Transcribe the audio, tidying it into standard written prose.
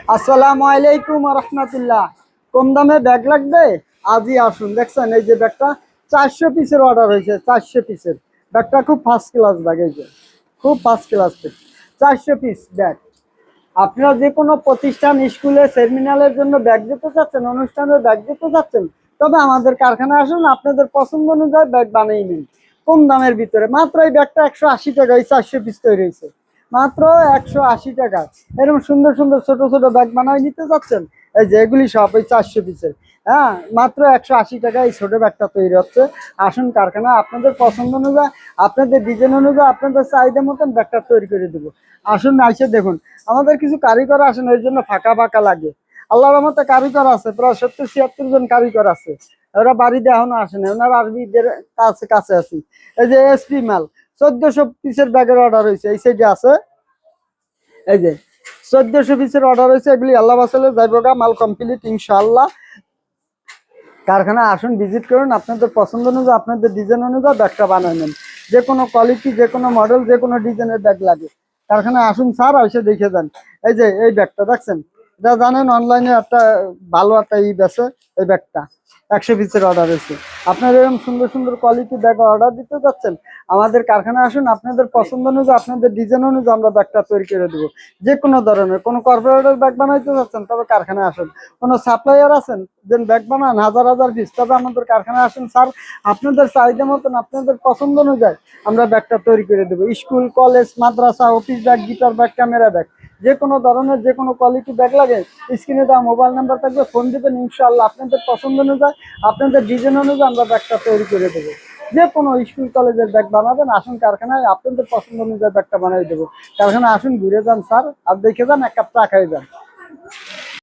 আসসালামু আলাইকুম রহমতুল্লাহ। কম দামে ব্যাগ লাগবে? আজই আসুন। দেখছেন এই যে ব্যাগটা 400 পিসের অর্ডার হয়েছে। 400 পিসের ব্যাগটা খুব ফার্স্ট ক্লাস ব্যাগ। এই যে খুব ফার্স্ট ক্লাস 400 পিস ব্যাগ। আপনারা যে কোনো প্রতিষ্ঠান, স্কুলে, সেমিনারের জন্য ব্যাগ দিতে চাচ্ছেন, অনুষ্ঠানের ব্যাগ দিতে চাচ্ছেন, তবে আমাদের কারখানায় আসুন, আপনাদের পছন্দ অনুযায়ী ব্যাগ বানিয়ে নিন কম দামের ভিতরে। মাত্র এই ব্যাগটা 180 টাকা। এই 400 পিস তৈরি হয়েছে মাত্র 180 টাকা। এরকম সুন্দর সুন্দর ছোট ছোট ব্যাগ বানাই নিতে চাচ্ছেন, এই যে এগুলি সব এই 400 পিসের। হ্যাঁ, মাত্র 180 টাকা এই ছোট ব্যাগটা তৈরি হচ্ছে। আসুন কারখানা, আপনাদের পছন্দ অনুযায়ী, আপনাদের ডিজাইন অনুযায়ী, আপনাদের চাহিদা মতন ব্যাগটা তৈরি করে দেবো। আসুন এসে দেখুন। আমাদের কিছু কারিগর আসেন, এর জন্য ফাঁকা ফাঁকা লাগে। আল্লাহর রহমতে কারিগর আছে, প্রায় 70-76 জন কারিগর আছে। ওরা বাড়িতে এখনো আসে না, ওনার আরবিদের কাছে কাছে আছি। এই যে এসপি মাল 1400 পিসের ব্যাগের অর্ডার হয়েছে, এই সাইডে আছে। এই যে 1400 পিসের অর্ডার হয়েছে। এগুলি আল্লাহ বাসালে যাইবগা, মাল কমপ্লিট ইনশাআল্লাহ। কারখানা আসুন, ভিজিট করুন, আপনাদের পছন্দ অনুযায়ী, আপনাদের ডিজাইন অনুযায়ী ব্যাগটা বানিয়ে নেন। যে কোনো কোয়ালিটি, যে কোনো মডেল, যে কোনো ডিজাইনের ব্যাগ লাগে কারখানা আসুন স্যার, এসে দেখে যান। এই যে এই ব্যাগটা দেখছেন, এটা জানেন অনলাইনে একটা ভালো একটা বেছে। এই ব্যাগটা 100 পিসের অর্ডার হয়েছে। আপনারা এরকম সুন্দর সুন্দর কোয়ালিটি ব্যাগ অর্ডার দিতে যাচ্ছেন, আমাদের কারখানা আসুন, আপনাদের পছন্দ অনুযায়ী, আপনাদের ডিজাইন অনুযায়ী আমরা ব্যাগটা তৈরি করে দেবো। যে কোনো ধরনের, কোনো কর্পোরেটের ব্যাগ বানাইতে যাচ্ছেন তবে কারখানায় আসুন। কোনো সাপ্লাইয়ার আছেন যেন ব্যাগ বানান হাজার হাজার পিস, তবে আমাদের কারখানায় আসুন স্যার। আপনাদের চাহিদা মতন, আপনাদের পছন্দ অনুযায়ী আমরা ব্যাগটা তৈরি করে দেবো। স্কুল, কলেজ, মাদ্রাসা, office bag, guitar bag, camera bag, যে কোনো ধরনের, যে কোনো কোয়ালিটি ব্যাগ লাগে স্ক্রিনে দেওয়া মোবাইল নাম্বার থাকবে, ফোন দেবেন, ইনশাআল্লাহ আপনাদের পছন্দ অনুযায়ী, আপনাদের ডিজাইন অনুযায়ী আমরা ব্যাগটা তৈরি করে দেবো। যে কোনো স্কুল কলেজের ব্যাগ বানাবেন, আসুন কারখানায়, আপনাদের পছন্দ অনুযায়ী ব্যাগটা বানিয়ে দেবো। কারখানায় আসুন, ঘুরে যান স্যার, আর দেখে যান, এক কাপ চা খাই যান।